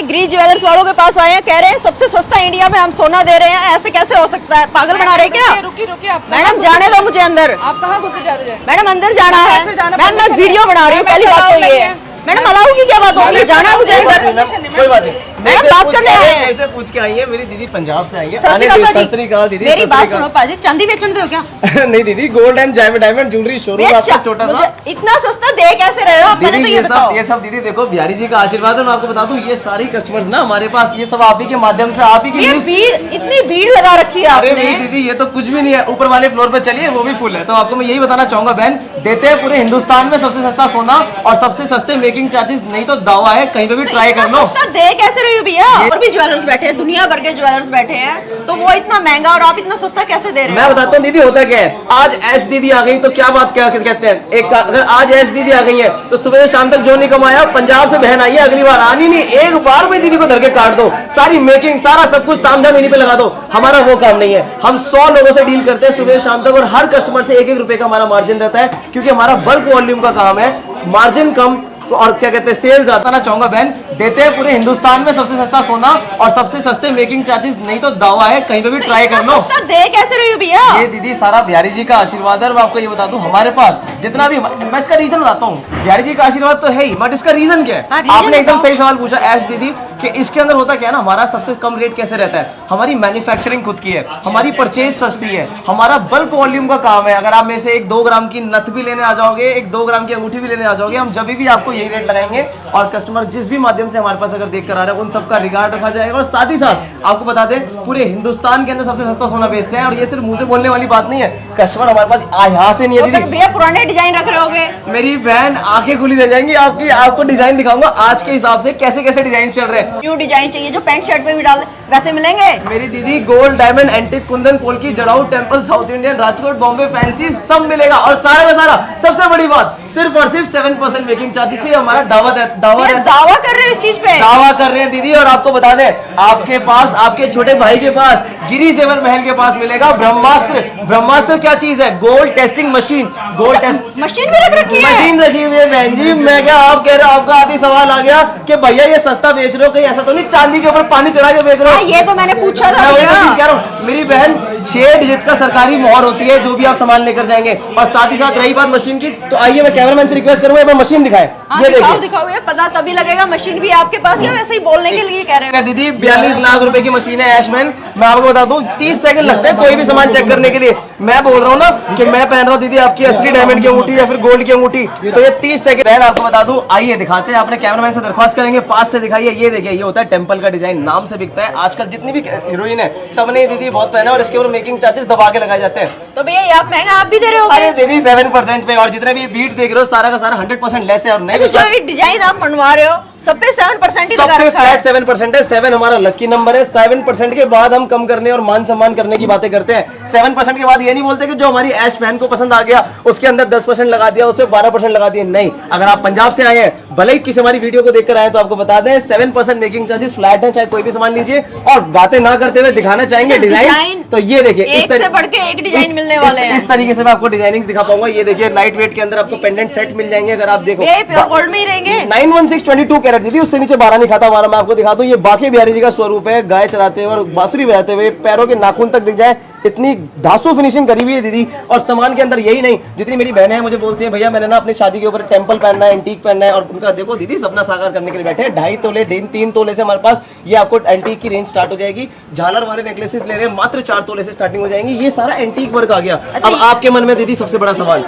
हैं, green jewellers वालों के पास आए हैं, कह रहे हैं सबसे सस्ता इंडिया में हम सोना दे रहे हैं। ऐसे कैसे हो सकता है? पागल बना रहे क्या? रुकिए आप मैडम जाने दो मुझे अंदर। आप कहाँ घुसे जा रहे हैं? मैडम अंदर जाना है। मैम मैं वीडियो बना रही हूँ, पहली बात तो ये है। मैडम अलाउ की क्या बात होगी? जाना है मुझे अंदर। कोई बात नहीं, मैडम बात करने आए हैं। मेरे से पूछ के आई है, मेरी दीदी पंजाब से आई है। सत श्री अकाल सत श्री अकाल दीदी। मेरी बात सुनो पाजी, चांदी बेचने दो क्या? नहीं दीदी, gold and diamond jewellery showroom आपका छोटा सा। इतना सस्ता दे कैसे रहे हो आप? पहले तो ये बताओ। ये सब दीदी देखो, बिहारी जी का आशीर्वाद है। मैं आपको बता दूं, ये सारी कस्टमर्स ना हमारे पास, ये सब आप ही के माध्यम से, आप ही की ये भीड़, इतनी भीड़ लगा रखी है अरे आपने। मेरी दीदी ये तो कुछ भी नहीं है, ऊपर वाले फ्लोर पे चलिए, वो भी फुल है। तो आपको मैं यही बताना चाहूंगा बहन, देते हैं पूरे हिंदुस्तान में सबसे सस्ता सोना और सबसे सस्ते मेकिंग चार्जेस। नहीं तो दावा है, कहीं पे भी ट्राई कर लो। सस्ता दे कैसे रही हो भैया? और भी ज्वेलर्स बैठे हैं, दुनिया भर के ज्वेलर्स बैठे हैं, तो वो इतना महंगा और आप इतना सस्ता कैसे दे रहे हो? मैं बताता हूँ दीदी होता क्या है। आज ऐश दीदी आ गई तो क्या बात क्या कहते हैं, एक अगर आज ऐश दीदी आ गई है तो सुबह से शाम तक जो नहीं कमाया, पंजाब से बहन आई है, अगली बार आनी नहीं, एक बार में दीदी को धर के काट दो, सारी मेकिंग सारा सब कुछ तामझाम इन्हीं पे लगा दो। हमारा वो काम नहीं है, हम 100 लोगों से डील करते हैं सुबह शाम तक, और हर कस्टमर से 1-1 रुपए का हमारा मार्जिन रहता है, क्योंकि हमारा बल्क वॉल्यूम का काम है, मार्जिन कम और क्या कहते हैं सेल ज्यादा। ना चाहूंगा बहन, देते हैं पूरे हिंदुस्तान में सबसे सस्ता सोना और सबसे सस्ते मेकिंग चार्जेस। नहीं तो दावा है, कहीं पे भी ट्राई कर लो। सस्ता दे कैसे रही हो भैया? ये दीदी सारा बिहारी जी का आशीर्वाद है। मैं आपको ये बता दूं, हमारे पास जितना भी, मैं इसका रीजन बताता हूँ। बिहारी जी का आशीर्वाद तो है ही, बट इसका रीजन क्या है? आपने एकदम सही सवाल पूछा ऐश दीदी कि इसके अंदर होता क्या है ना, हमारा सबसे कम रेट कैसे रहता है? हमारी मैन्युफैक्चरिंग खुद की है, हमारी परचेज सस्ती है, हमारा बल्क वॉल्यूम का काम है। अगर आप में से 1-2 ग्राम की नथ भी लेने आ जाओगे, 1-2 ग्राम की अंगूठी भी लेने आ जाओगे, हम जब भी आपको यही रेट लगाएंगे, और कस्टमर जिस भी माध्यम से हमारे पास अगर देख कर आ रहे हैं उन सबका रिगार्ड रखा जाएगा। और साथ ही साथ आपको बता दें, पूरे हिंदुस्तान के अंदर सबसे सस्ता सोना बेचते हैं, और ये सिर्फ मुंह से बोलने वाली बात नहीं है, कस्टमर हमारे पास यहाँ से नहीं है दीदी। भैया पुराने डिजाइन रख रहे होगे। मेरी बहन आंखें खुली रह जाएंगी आपकी, आपको डिजाइन दिखाऊंगा आज के हिसाब से कैसे कैसे डिजाइन चल रहे हैं। न्यू डिजाइन चाहिए जो पैंट शर्ट पे भी डाल, वैसे मिलेंगे? मेरी दीदी गोल्ड डायमंड एंटिक कुंदन कोलकी जड़ाऊ temple south Indian Rajkot Bombay fancy सब मिलेगा। और सारा का सारा सबसे बड़ी बात, सिर्फ और सिर्फ 7% मेकिंग चार्जेस भी हमारा दावा कर रहे हो इस चीज पे? दावा कर रहे हैं दीदी। और आपको बता दें, आपके पास, आपके छोटे भाई के पास, गिरी सेवन महल के पास मिलेगा ब्रह्मास्त्र। ब्रह्मास्त्र क्या चीज है? Gold testing machine. Gold test machine भी रख रखी है? मशीन रखी हुई है बहन जी। मैं क्या आप कह रहे हो, आपका आधी सवाल आ गया कि भैया ये सस्ता बेच रहे हो, कहीं ऐसा तो नहीं चांदी के ऊपर पानी चढ़ा के बेच रहे हो? ये तो मैंने पूछा था। मैं वही तो चीज कह रहा हूँ मेरी बहन, 6 डिजिट का सरकारी मोहर होती है जो भी आप सामान लेकर जाएंगे। और साथ ही साथ रही बात मशीन की, तो आइए मैं कैमरामैन से रिक्वेस्ट करूंगा मशीन दिखाए। ये दिखाओ दिखाओ, ये पता तभी लगेगा मशीन भी आपके पास या वैसे ही बोलने के लिए कह रहे हो? दीदी 42 लाख रुपए की मशीन है ऐशमैन। मैं आपको बता दूं 30 सेकंड लगते हैं कोई भी सामान चेक करने के लिए। मैं बोल रहा हूँ ना कि मैं पहन रहा हूँ दीदी आपकी असली डायमंड की अंगूठी या फिर गोल्ड की अंगूठी, तो ये 30 सेकंड है। आपको बता दूं, आइए दिखाते हैं। आपने कैमरामैन से दरख्वास्त करेंगे पास से दिखाइए। ये देखिए, ये होता है टेम्पल का डिजाइन, नाम से बिकता है। आजकल जितनी भी हीरोइन है सबने दीदी बहुत पहना, और इसके ऊपर मेकिंग चार्जेस दबा के लगाए जाते हैं। तो भैया ये आप महंगा आप भी दे रहे हो? अरे दीदी 7% पे, और जितने भी बीट देख रहे हो सारा का सारा 100% लेस है। और नहीं जो डिजाइन आप बनवा रहे हो सब पे 7% ही लगा रखा है। फ्लैट 7% है। 7 हमारा लकी नंबर है। 7% के बाद हम कम करने और मान सम्मान करने की बातें करते हैं। 7% के बाद ये नहीं बोलते कि जो हमारी ऐश फैन को पसंद आ गया उसके अंदर 10% लगा दिया, उसमें 12% लगा दिए। नहीं, अगर आप पंजाब से आए हैं, भले ही किसी हमारी वीडियो को देखकर आए, तो आपको बता दें 7% मेकिंग चार्जेस फ्लैट है, चाहे कोई भी सामान लीजिए। और बातें ना करते हुए दिखाना चाहेंगे डिजाइन, तो ये देखिए एक से बढ़ के एक डिजाइन मिलने वाले हैं। इस तरीके से मैं आपको डिजाइनिंग दिखा पाऊंगा। ये देखिए लाइट वेट के अंदर आपको पेंडेंट सेट मिल जाएंगे। अगर आप देखो प्योर गोल्ड में ही रहेंगे। 91622 कैरेट दीदी, उससे नीचे 12 नहीं खाता हमारा। मैं आपको दिखा दूं, ये बाकी बिहारी जी का स्वरूप है। गाय चराते हुए और बांसुरी बजाते हुए पैरों के नाखून तक दिख जाए, इतनी धांसू फिनिशिंग करी हुई है दीदी। और सामान के अंदर यही नहीं, जितनी मेरी बहनें हैं मुझे बोलती हैं भैया मैंने ना अपनी शादी के ऊपर टेम्पल पहनना है, एंटीक पहनना है, और उनका देखो दीदी सपना साकार करने के लिए बैठे हैं। 2.5 तोले 3 तोले से हमारे पास ये आपको एंटीक की रेंज स्टार्ट हो जाएगी। झालर वाले नेकलेसेस ले रहे हैं, मात्र 4 तोले से स्टार्टिंग हो जाएंगी। ये सारा एंटीक वर्क आ गया। अब आपके मन में दीदी सबसे बड़ा सवाल,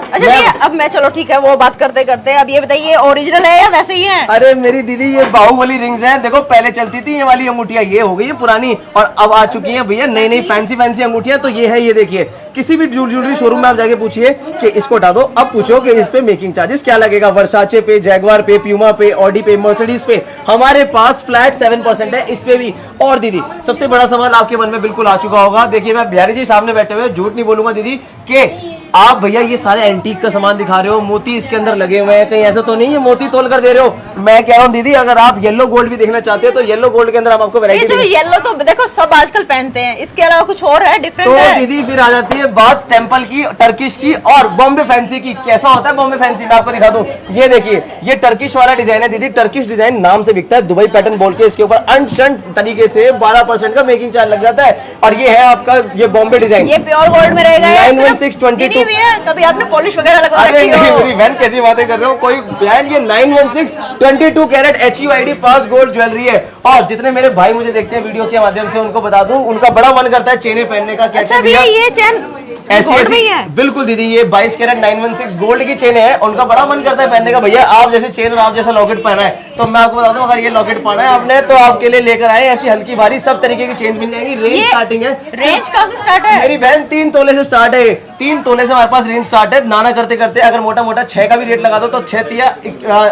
अब मैं चलो ठीक है वो बात करते करते अब ये बताइए ओरिजिनल है या वैसे ही है? अरे मेरी दीदी ये बाहुबली रिंग्स हैं। देखो पहले चलती थी ये वाली अंगूठियां, ये हो गई है पुरानी, और अब आ चुकी है भैया नई नई फैंसी अंगूठियां। तो ये है, ये देखिए किसी भी ज्वेलरी शोरूम में आप जाके पूछिए कि इसको हटा दो, अब पूछो कि इस पे मेकिंग चार्जेस क्या लगेगा। वर्साचे पे, जैगवार पे, प्यूमा पे, ऑडी पे, मर्सिडीज पे हमारे पास फ्लैट 7% है, इस पे भी। और दीदी सबसे बड़ा सवाल आपके मन में बिल्कुल आ चुका होगा, देखिए मैं बिहारी जी सामने बैठे हुए झूठ नहीं बोलूंगा दीदी कि आप भैया ये सारे एंटीक का सामान दिखा रहे हो, मोती इसके अंदर लगे हुए हैं, कहीं ऐसा तो नहीं है मोती तोल कर दे रहे हो? मैं कह रहा हूँ दीदी, अगर आप येलो गोल्ड भी देखना चाहते हो तो येलो गोल्ड के अंदर हम आपको ये वैरायटी जो येलो तो देखो सब आजकल पहनते हैं, इसके अलावा कुछ और है डिफरेंट तो है? दीदी फिर आ जाती है बात टेम्पल की, टर्किश की और बॉम्बे फैंसी की। कैसा होता है बॉम्बे फैंसी, मैं आपको दिखा दूं। ये देखिए, ये टर्किश वाला डिजाइन है दीदी, टर्किश डिजाइन नाम से बिकता है, दुबई पैटर्न बोल के इसके ऊपर अनशंट तरीके से 12% का मेकिंग चार्ज लग जाता है। और ये है आपका ये बॉम्बे डिजाइन, ये प्योर गोल्ड में रहेगा या सिर्फ 91622 भी है? कभी आपने पॉलिश वगैरह लगा अरे रखी नहीं हो? मेरी बहन कैसी बातें कर रहे हो, कोई बहन ये 91622 carat HUID fast gold jewellery है। और जितने मेरे भाई मुझे देखते हैं वीडियो के माध्यम से उनको बता दूं, उनका बड़ा मन करता है चेनें पहनने का। अच्छा भैया ये चैन ऐसी गोल्ड में ही ऐसी है? बिल्कुल दीदी, ये 22 कैरेट 916 गोल्ड की चेन है, उनका बड़ा मन करता है पहनने का। भैया आप जैसे चेन और आप जैसा लॉकेट पहना है, तो मैं आपको बता दूं, अगर ये लॉकेट पहना है आपने तो आपके लिए लेकर आए ऐसी हल्की भारी सब तरीके की चेन मिल जाएंगी। रेंज स्टार्टिंग है, रेंज कहाँ से स्टार्ट है? मेरी बहन 3 तोले से स्टार्ट है, 3 तोले से हमारे पास रेंज स्टार्ट है। नाना करते करते अगर मोटा मोटा 6 का भी रेट लगा दो तो 6 तिया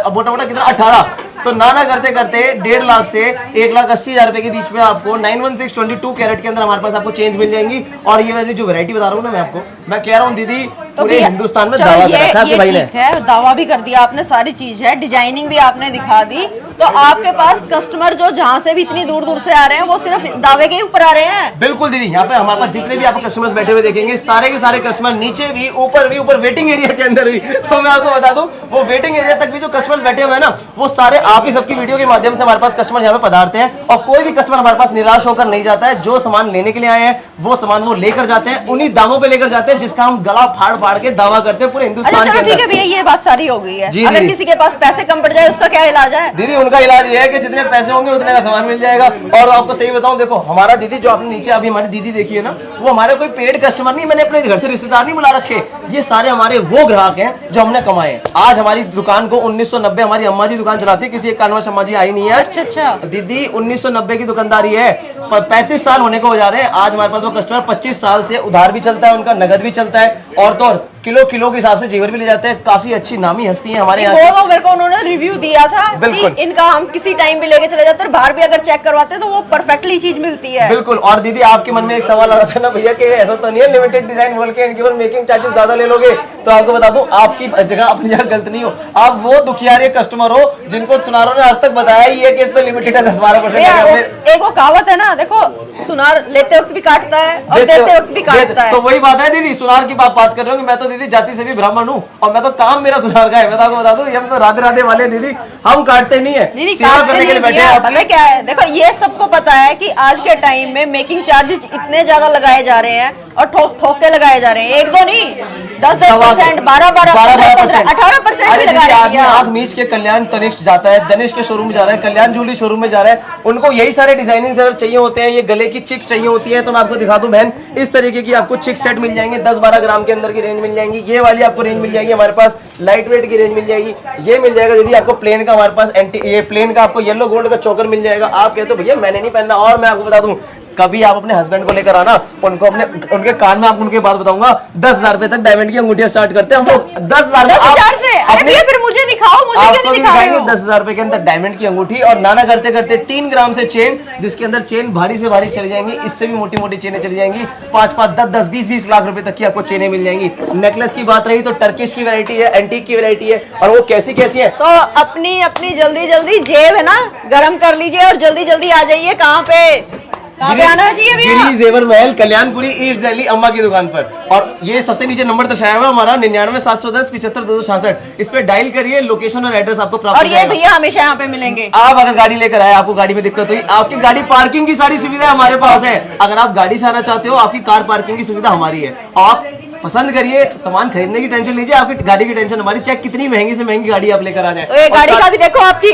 मोटा मोटा कितना 18, तो नाना करते करते 1.5 लाख से 1,80,000 रुपए के बीच में आपको 91622 कैरेट के अंदर हमारे पास आपको चेंज मिल जाएंगी। और ये मैंने जो वैरायटी बता रहा हूँ ना मैं आपको, मैं कह रहा हूँ दीदी तो पूरे भैया, हिंदुस्तान में चलो दावा कर ये रखा है आपके भाई ने। ठीक है, दावा भी कर दिया आपने, सारी चीज है, डिजाइनिंग भी आपने दिखा दी, तो आपके पास कस्टमर जो जहाँ से भी इतनी दूर दूर से आ रहे हैं वो सिर्फ दावे के ही ऊपर आ रहे हैं? बिल्कुल दीदी, यहाँ पे हमारे पास जितने भी आपको कस्टमर्स बैठे हुए देखेंगे, सारे के सारे कस्टमर नीचे भी ऊपर वेटिंग एरिया के अंदर भी। तो मैं आपको बता दूं, वो वेटिंग एरिया तक भी जो कस्टमर्स बैठे हुए हैं ना, वो सारे आप ही सबकी वीडियो के माध्यम से हमारे पास कस्टमर यहाँ पे पधारते हैं। और कोई भी कस्टमर हमारे पास निराश होकर नहीं जाता है, जो सामान लेने के लिए आए हैं वो सामान वो लेकर जाते हैं, उन्हीं दामों पे लेकर जाते हैं जिसका हम गला फाड़ फाड़ के दावा करते हैं पूरे हिंदुस्तान अच्छा के चलो ठीक है अंदर। भैया, ये बात सारी हो गई है। जी, अगर जी। किसी के पास पैसे कम पड़ जाए उसका क्या इलाज है? दीदी उनका इलाज ये है कि जितने पैसे होंगे उतने का सामान मिल जाएगा। और आपको सही बताऊं, देखो हमारा दीदी जो आपने नीचे अभी हमारी दीदी देखी है ना, वो हमारे कोई पेड कस्टमर नहीं, मैंने अपने घर से रिश्तेदार नहीं बुला रखे, ये सारे हमारे वो ग्राहक हैं जो हमने कमाए हैं। आज हमारी दुकान को 1990 हमारी अम्मा जी दुकान चलाती है, किसी एक कारणवश अम्मा जी आई नहीं है। अच्छा दीदी 1990 की दुकानदारी है, 35 साल होने को हो जा रहे हैं। आज हमारे पास वो कस्टमर 25 साल से उधार भी चलता है, उनका नगद भी चलता है, और तो और किलो के हिसाब से जेवर भी ले जाते हैं। काफी अच्छी नामी हस्ती है हमारे यहाँ वो मेरे को उन्होंने रिव्यू दिया था बिल्कुल। कि इनका हम किसी टाइम भी लेके चले जाते हैं, बाहर भी अगर चेक करवाते हैं तो वो परफेक्टली चीज मिलती है। बिल्कुल। और दीदी आपके मन में एक सवाल आ रहा था ना भैया कि ऐसा तो नहीं है लिमिटेड डिजाइन बोल के इनके ऊपर मेकिंग चार्जेस ज्यादा ले लोगे, तो आपको बता दूं आपकी जगह अपनी जगह गलत नहीं हो। आप वो दुखियारे कस्टमर हो जिनको सुनारों ने आज तक बताया ही है कि इस पे लिमिटेड है 10-12%। एक वो कहावत है ना, देखो सुनार लेते वक्त भी काटता है और देते वक्त भी काटता है। तो वही बात है दीदी, सुनार की बात कर रहे हो कि मैं तो दीदी जाति से भी ब्राह्मण हूँ और मैं तो काम मेरा सुनार का है। मैं तो आपको बता दूं, हम तो राधे राधे वाले दीदी, हम काटते नहीं है, नहीं सेवा काटते करने के लिए नहीं बैठे भैया, हैं। पता है क्या है, देखो ये सबको पता है कि आज के टाइम में मेकिंग चार्जेस इतने ज्यादा लगाए जा रहे हैं और ठोक ठोक के लगाए जा रहे हैं, 1-2 नहीं 10-10%, 12-12%, 18% भी लगा रहे हैं। आंख मीच के कल्याण तनिष्क जाता है, तनिष्क के शोरूम में जा रहा है, कल्याण जूली शोरूम में जा रहा है, उनको यही सारे डिजाइनिंग अगर चाहिए होते हैं, ये गले की चिक चाहिए होती है, तो मैं आपको दिखा दूं बहन, इस तरीके की आपको चिक सेट मिल जाएंगे, 10-12 ग्राम के अंदर की रेंज मिल जाएंगी। ये वाली आपको रेंज मिल जाएगी हमारे पास, लाइट वेट की रेंज मिल जाएगी। ये मिल जाएगा दीदी आपको प्लेन का, हमारे पास ये प्लेन का आपको येलो गोल्ड का चोकर मिल जाएगा। आप कहते हो भैया मैंने नहीं पहनना, और मैं आपको बता दूं, कभी आप अपने हस्बैंड को लेकर आना, उनको उनके कान में आपको उनके बात बताऊंगा, 10,000 रुपए तक डायमंड की अंगूठियां स्टार्ट करते हैं हम लोग। 10,000 से? अरे भैया फिर मुझे दिखाओ, मुझे क्यों नहीं दिखा रहे हो? 10,000 रुपए के अंदर डायमंड की अंगूठी, और नाना करते करते 3 ग्राम से चेन, जिसके अंदर चेन भारी से भारी चली जाएंगी, इससे भी मोटी मोटी चेनें चली जाएंगी, 5-5, 10-10, 20-20 लाख रुपए तक की आपको चेनें मिल जाएंगी। नेकलेस की बात रही तो टर्किश की वैरायटी है, एंटीक की वैरायटी है, और वो कैसी कैसी है। तो अपनी जल्दी जेब है ना गर्म कर लीजिए और जल्दी आ जाइए। कहाँ पे आना चाहिए भैया? गिरी जेवर महल, कल्याणपुरी, ईस्ट दिल्ली, अम्मा की दुकान पर। और ये सबसे नीचे नंबर दर्शाया हुआ हमारा 99-710-75-266। इस पे डायल करिए, लोकेशन और एड्रेस आपको प्राप्त और हो ये जाएगा। भैया हमेशा यहाँ पे मिलेंगे। आप अगर गाड़ी लेकर आए, आपको गाड़ी में दिक्कत हुई, आपकी गाड़ी पार्किंग की सारी सुविधा हमारे पास है। अगर आप गाड़ी से आना चाहते हो, आपकी कार पार्किंग की सुविधा हमारी है। आप पसंद करिए, सामान खरीदने की टेंशन लीजिए, आपकी गाड़ी की टेंशन हमारी, चाहे कितनी महंगी से महंगी गाड़ी आप लेकर आ जाए। तो ये गाड़ी का भी देखो आपकी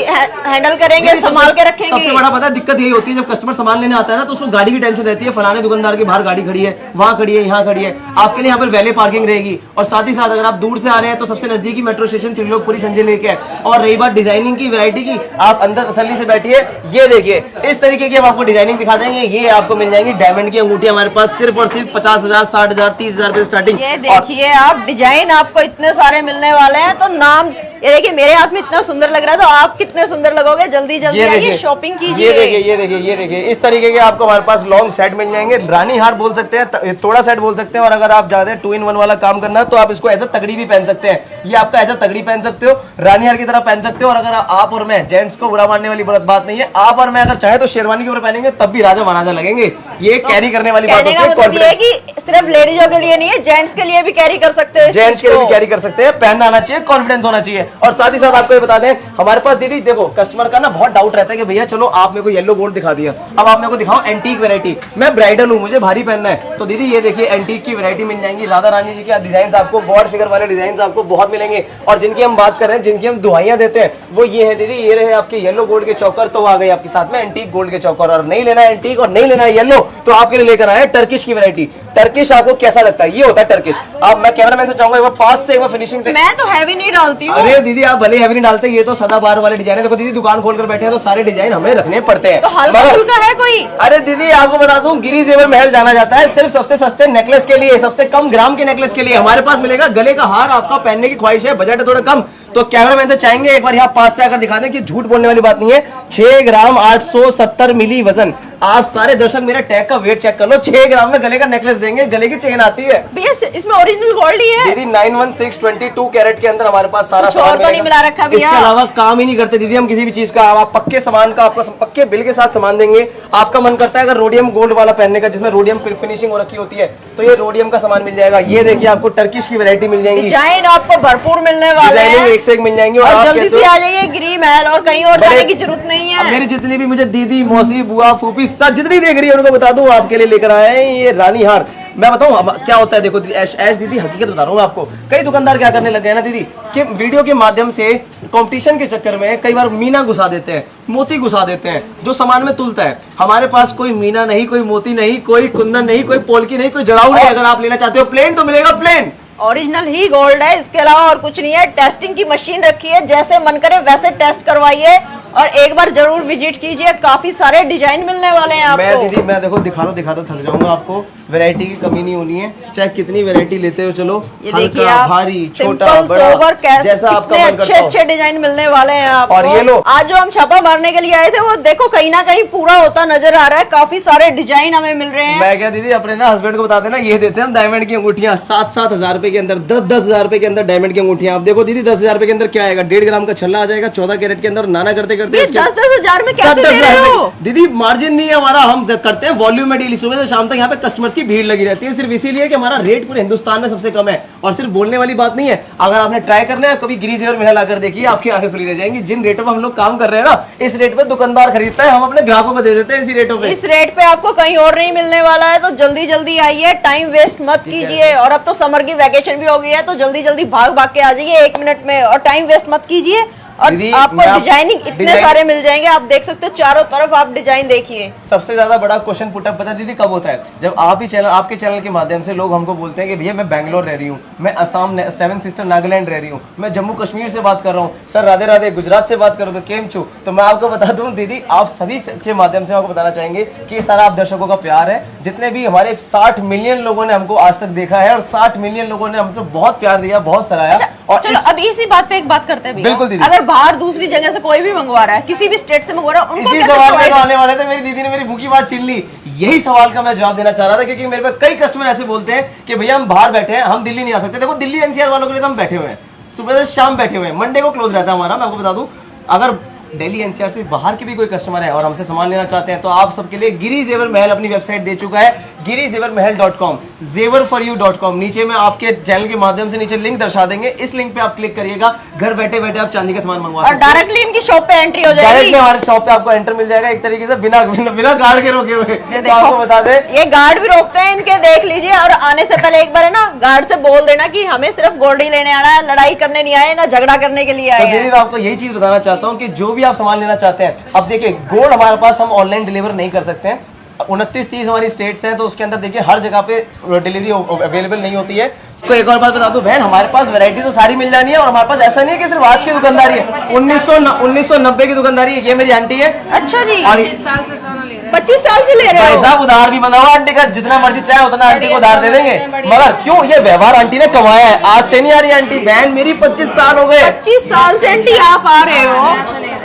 हैंडल करेंगे, संभाल के रखेंगे। सबसे बड़ा पता है दिक्कत यही होती है, जब कस्टमर सामान लेने आता है ना, तो उसको गाड़ी की टेंशन रहती है, फलाने दुकानदार के बाहर गाड़ी खड़ी है, वहां खड़ी है, यहाँ खड़ी है। आपके लिए यहाँ पर वैले पार्किंग रहेगी। और साथ ही साथ अगर आप दूर से आ रहे हैं तो सबसे नजदीकी मेट्रो स्टेशन त्रिलोकपुरी संजय लेके है। और रही बात डिजाइनिंग की, वैरायटी की, आप अंदर तसल्ली से बैठिए। ये देखिए इस तरीके की हम आपको डिजाइनिंग दिखा देंगे। ये आपको मिल जाएंगी डायमंड की अंगूठी हमारे पास सिर्फ और सिर्फ 50,000, 60,000, 30,000 रुपए स्टार्टिंग। ये देखिए आप डिजाइन आपको इतने सारे मिलने वाले हैं, तो नाम ये देखिए मेरे हाथ में इतना सुंदर लग रहा है, तो आप कितने सुंदर लगोगे। जल्दी जल्दी आइए, शॉपिंग कीजिए। ये देखिए इस तरीके के आपको हमारे पास लॉन्ग सेट मिल जाएंगे। रानी हार बोल सकते हैं, थोड़ा सेट बोल सकते हैं, और अगर आप चाहते हैं 2 in 1 वाला काम करना है तो आप इसको ऐसा तगड़ी भी पहन सकते हैं। ये आपका ऐसा तगड़ी पहन सकते हो, रानी हार की तरह पहन सकते हो। और अगर आप और मैं, जेंट्स को बुरा मानने वाली बात नहीं है, आप और मैं अगर चाहे तो शेरवानी के ऊपर पहनेंगे तब भी राजा महाराजा लगेंगे। ये कैरी करने वाली बात होती है। मतलब ये कि सिर्फ लेडीजों के लिए नहीं है, जेंट्स के लिए भी कैरी कर सकते हैं, जेंट्स के लिए भी कैरी कर सकते हैं। पहनना आना चाहिए, कॉन्फिडेंस होना चाहिए। और साथ ही साथ आपको ये बता दें, हमारे पास दीदी देखो कस्टमर का ना बहुत डाउट रहता है कि भैया चलो आप मेरे को येलो गोल्ड दिखा दिया, अब आप मेरे को दिखाओ एंटीक वैरायटी। मैं ब्राइडल हूँ, मुझे भारी पहनना है, तो दीदी ये देखिए एंटीक की वैरायटी मिल जाएंगी। राधा रानी जी के डिजाइन आपको, गॉड फिगर वाले डिजाइन आपको बहुत मिलेंगे। और जिनकी हम बात कर रहे हैं, जिनकी हम दुहाइयां देते हैं, वो ये है दीदी। ये रहे आपके येलो गोल्ड के चौकर, तो आ गए आपके साथ में एंटीक गोल्ड के चौकर। और नहीं लेना है एंटीक और नहीं लेना है येलो, तो आपके लिए लेकर आए टर्किश की वैरायटी। टर्किश आपको कैसा लगता है? ये होता है टर्किश। अब मैं कैमरामैन से चाहूंगा एक बार पास से एक बार फिनिशिंग। मैं तो हैवी नहीं डालती हूँ। अरे दीदी आप भले हैवी नहीं डालते, ये तो सदाबहार वाले डिजाइन है। देखो दीदी दुकान खोलकर बैठे हैं तो सारे डिजाइन हमें रखने पड़ते हैं। तो हल्का फुल्का है कोई? अरे दीदी आपको बता दूं, गिरी जेवर महल जाना जाता है सिर्फ सबसे सस्ते नेकलेस के लिए, सबसे कम ग्राम के नेकलेस के लिए। हमारे पास मिलेगा गले का हार, आपका पहनने की ख्वाहिश है, बजट है थोड़ा कम, तो कैमरामैन से चाहेंगे एक बार यहाँ पास से आकर दिखा दें कि झूठ बोलने वाली बात नहीं है। 6 ग्राम 870 मिली वजन। आप सारे दर्शक मेरे टैग का वेट चेक कर लो, 6 ग्राम में गले का नेकलेस देंगे, गले की चेन आती है। भैया इसमें ओरिजिनल गोल्ड ही है दीदी 91622 कैरेट के अंदर हमारे पास सारा सामान तो नहीं मिला रखा भैया। इसके अलावा काम ही नहीं करते दीदी हम किसी भी चीज का। आप पक्के सामान का, आपको पक्के बिल के साथ सामान देंगे। आपका मन करता है अगर रोडियम गोल्ड वाला पहनने का, जिसमें रोडियम फिनिशिंग हो रखी होती है, तो ये रोडियम का सामान मिल जाएगा। ये देखिए आपको टर्किश की वैरायटी मिल जाएगी, डिजाइन आपको भरपूर मिलने वाले हैं, एक से एक मिल जाएंगे। और जल्दी से आ जाइए गिरी महल, और कहीं और जाने की जरूरत नहीं है। मेरी जितनी भी मुझे दीदी, मौसी, बुआ, फूफी सब जितनी देख रही है उनको बता दूं, आपके लिए लेकर आए हैं ये रानी हार। मैं बताऊं क्या होता है, देखो ऐश दीदी हकीकत बता रहा हूँ आपको। कई दुकानदार क्या करने लग गए ना दीदी, कि वीडियो के माध्यम से कंपटीशन के चक्कर में कई बार मीना घुसा देते हैं, मोती घुसा देते हैं, जो सामान में तुलता है। हमारे पास कोई मीना नहीं, कोई मोती नहीं, कोई कुंदन नहीं, कोई पोलकी नहीं, कोई जड़ाऊ नहीं। अगर आप लेना चाहते हो प्लेन तो मिलेगा प्लेन, ओरिजिनल ही गोल्ड है, इसके अलावा और कुछ नहीं है। टेस्टिंग की मशीन रखी है, जैसे मन करे वैसे टेस्ट करवाइए, और एक बार जरूर विजिट कीजिए। काफी सारे डिजाइन मिलने वाले हैं आपको। मैं दीदी मैं देखो दिखाता थक जाऊंगा आपको। वैरायटी की कमी नहीं होनी है, चाहे कितनी वैरायटी लेते हो। चलो ये देखिए आप, भारी, छोटा, बड़ा, जैसा आपका मन करता हो। अच्छे डिजाइन मिलने वाले हैं आपको। और ये लो, आज जो हम छापा मारने के लिए आए थे, वो देखो कहीं ना कहीं पूरा होता नजर आ रहा है। काफी सारे डिजाइन हमें मिल रहे हैं। मैं क्या दीदी अपने ना हस्बैंड को बता देना, ये देते हैं हम डायमंड की अंगूठियां 7-7 हजार रुपए के अंदर, 10-10 हजार रुपए के अंदर डायमंड की अंगूठियां। आप देखो दीदी 10 हजार रुपए के अंदर क्या आएगा, 1.5 ग्राम का छल्ला आ जाएगा 14 कैरेट के अंदर। नाना करते करते 10-10 हजार में कैसे दे रहे हो दीदी? मार्जिन नहीं है हमारा, हम करते हैं वॉल्यूम में डील। सुबह से शाम तक यहाँ पे कस्टमर्स की भीड़ लगी रहती है, सिर्फ इसीलिए कि हमारा रेट पूरे हिंदुस्तान में सबसे कम है। और सिर्फ बोलने वाली बात नहीं है, अगर आपने ट्राई करना है कभी गिरी जेवर महल आकर देखिए, आपकी आंखें खुली रह जाएंगी। जिन रेटों पे हम लोग काम कर रहे हैं ना, इस रेट पे दुकानदार खरीदता है, हम अपने ग्राहकों को दे देते हैं इसी रेटों पे। इस रेट पे आपको कहीं और नहीं मिलने वाला है, तो जल्दी जल्दी आइए, टाइम वेस्ट मत कीजिए। और अब तो समर की वैकेशन भी हो गई है, तो जल्दी जल्दी भाग भाग के आ जाइए 1 मिनट में, और टाइम वेस्ट मत कीजिए। और आपको डिजाइनिंग इतने सारे मिल जाएंगे, आप देख सकते हो चारों तरफ। आप डिजाइन देखिए। सबसे ज्यादा बड़ा क्वेश्चन पुटअप पता है दीदी कब होता है? जब आप ही चैनल, आपके चैनल के माध्यम से लोग हमको बोलते हैं कि भैया मैं बैंगलोर रह रही हूँ, मैं असम 7 सिस्टर नागालैंड रह रही हूँ, मैं जम्मू कश्मीर से बात कर रहा हूँ, सर राधे राधे गुजरात से बात करो तो केम छू। तो मैं आपको बता दूं दीदी, आप सभी के माध्यम से आपको बताना चाहेंगे कि ये सारा आप दर्शकों का प्यार है। जितने भी हमारे 60 मिलियन लोगों ने हमको आज तक देखा है, और 60 मिलियन लोगों ने हमसे बहुत प्यार दिया, बहुत सराहा। और चलो अब इसी बात पे एक बात करते हैं। बिल्कुल दीदी, अगर बाहर दूसरी जगह से कोई भी मंगवा रहा है, किसी भी स्टेट से मंगवा रहा है, उनको इसी सवाल में आने वाले थे, मेरी दीदी ने मेरी भूखी बात छीन ली। यही सवाल का मैं जवाब देना चाह रहा था, क्योंकि मेरे पे कई कस्टमर ऐसे बोलते हैं कि भैया हम बाहर बैठे हैं, हम दिल्ली नहीं आ सकते। देखो दिल्ली एनसीआर वालों के लिए तो हम बैठे हुए हैं, सुबह से शाम बैठे हुए हैं, मंडे को क्लोज रहता है हमारा। मैं आपको बता दूं, अगर दिल्ली एनसीआर से बाहर के भी कोई कस्टमर है और हमसे सामान लेना चाहते हैं, तो आप सबके लिए गिरी जेवर महल अपनी वेबसाइट दे चुका है, गिरीजेवरमहल.com, zeverforyou.com। नीचे में आपके चैनल के माध्यम से नीचे लिंक दर्शा देंगे, इस लिंक पे आप क्लिक करिएगा, घर बैठे बैठे आप चांदी का सामान मंगवा सकते हैं। और डायरेक्टली इनकी शॉप पे एंट्री हो जाएगी। डायरेक्टली हमारे शॉप पे आपको एंटर मिल जाएगा, एक तरीके से बिना गार्ड के रोके हुए। तो आपको बता दें, ये गार्ड भी रोकते हैं इनके, देख लीजिए। और आने से पहले एक बार है ना गार्ड से बोल देना कि हमें सिर्फ गोल्ड ही लेने आना है, लड़ाई करने नहीं आए, ना झगड़ा करने के लिए आए हैं। मैं आपको यही चीज बताना चाहता हूँ कि जो भी आप सामान लेना चाहते हैं, अब देखिए गोल्ड हमारे पास हम ऑनलाइन डिलीवर नहीं कर सकते हैं, 29-30 हमारी स्टेट्स हैं, तो उसके अंदर देखिए हर जगह पे डिलीवरी अवेलेबल नहीं होती है। तो एक और बात बता दूं बहन, हमारे पास वैरायटी तो सारी मिल जानी है, और हमारे पास ऐसा नहीं है कि सिर्फ आज की दुकानदारी है, 1990 की दुकानदारी है। ये मेरी आंटी है, अच्छा जी, और 25 साल से सोना ले रहे हैं। 25 साल से ले रहे भाई हो? साहब उधार भी मंगाओ आंटी का, जितना मर्जी चाहे उतना आंटी को उधार दे देंगे, मगर क्यों, ये व्यवहार आंटी ने कमाया है, आज से नहीं आ रही आंटी। बहन मेरी 25 साल हो गए। 25 साल से आंटी आप आ रहे हो,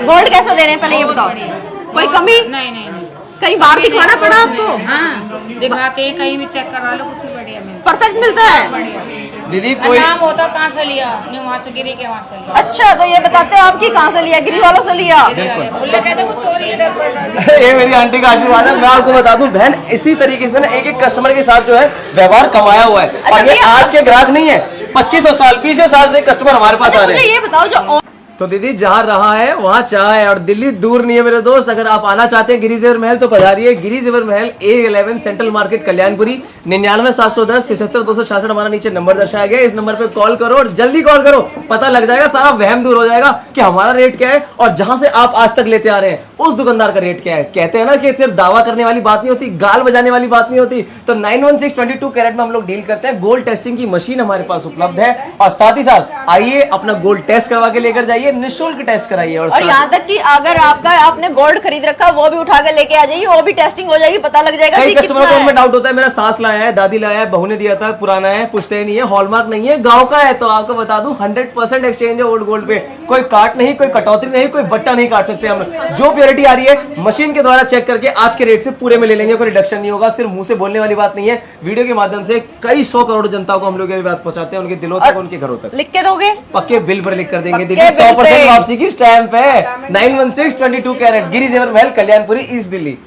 गोल्ड कैसा दे रहे हैं पहले ये बताओ, कोई कमी? नहीं नहीं नहीं, कहीं बाहर दिखवाना पड़ा आपको? हाँ दिखाते हैं, कहीं भी चेक करा लो, कुछ भी बढ़िया मिलता परफेक्ट मिलता है? है, बढ़िया। दीदी कोई नाम होता कहाँ से लिया, नहीं वहाँ से गिरी के वहाँ से लिया। अच्छा, तो ये बताते हो आपकी कहाँ से लिया? गिरी वालों से लिया? बोले कहते कुछ चोरी है, डर पड़ रहा है। ये मेरी आंटी का आशीर्वाद है। मैं आपको बता दूं बहन, इसी तरीके से ना एक एक कस्टमर के साथ जो है व्यवहार कमाया हुआ है, और ये भैया, आज के ग्राहक नहीं है, 2500 साल 20 साल से कस्टमर हमारे पास आ अच्छा, रहे मुझे हैं। ये बताओ जो तो दीदी जहाँ रहा है वहाँ चाह है, और दिल्ली दूर नहीं है मेरे दोस्त। अगर आप आना चाहते हैं गिरी जेवर महल तो पधारिए। गिरी जेवर महल A11 सेंट्रल मार्केट कल्याणपुरी, 99 710 75 266 हमारा नीचे नंबर दर्शाया गया है। इस नंबर पे कॉल करो और जल्दी कॉल करो, पता लग जाएगा, सारा वहम दूर हो जाएगा कि हमारा रेट क्या है और जहां से आप आज तक लेते आ रहे हैं उस दुकानदार का रेट क्या है। कहते हैं ना कि सिर्फ दावा करने वाली बात नहीं होती, गाल बजाने वाली बात नहीं होती। तो 916 22 कैरेट में हम लोग डील करते हैं। गोल्ड टेस्टिंग की मशीन हमारे पास उपलब्ध है, और साथ ही साथ आइए अपना गोल्ड टेस्ट करवा के लेकर जाइए, निःशुल्क टेस्ट कराइए। और यहाँ तक कि अगर आपने गोल्ड खरीद रखा वो भी उठा के लेके आ जाइए, वो भी टेस्टिंग हो जाएगी, पता लग जाएगा कई कि कस्टमरों कितना को उनमें है। डाउट होता है, मेरा सास लाया है, दादी लाया है, बहू ने दिया था, पुराना है, पुश्तैनी नहीं है, हॉलमार्क नहीं है, गांव का है। तो आपको बता दूं 100% एक्सचेंज है ओल्ड गोल्ड पे, कोई काट नहीं, कोई कटौती नहीं, कोई बट्टा नहीं काट सकते हम। जो प्योरिटी आ रही है मशीन के द्वारा चेक करके आज के रेट से पूरे में ले लेंगे, कोई रिडक्शन नहीं होगा। सिर्फ मुंह से बोलने वाली बात नहीं है, वीडियो के माध्यम से कई 100 करोड़ जनता को हम लोग ये बात पहुंचाते हैं, उनके दिलों तक, उनके घरों तक। लिख के दोगे? पक्के बिल पर लिख कर देंगे पक्के दीदी, बिल पे। 100% वापसी की स्टैंप है। 916 22 कैरेट गिरी जेवर महल कल्याणपुरी ईस्ट दिल्ली।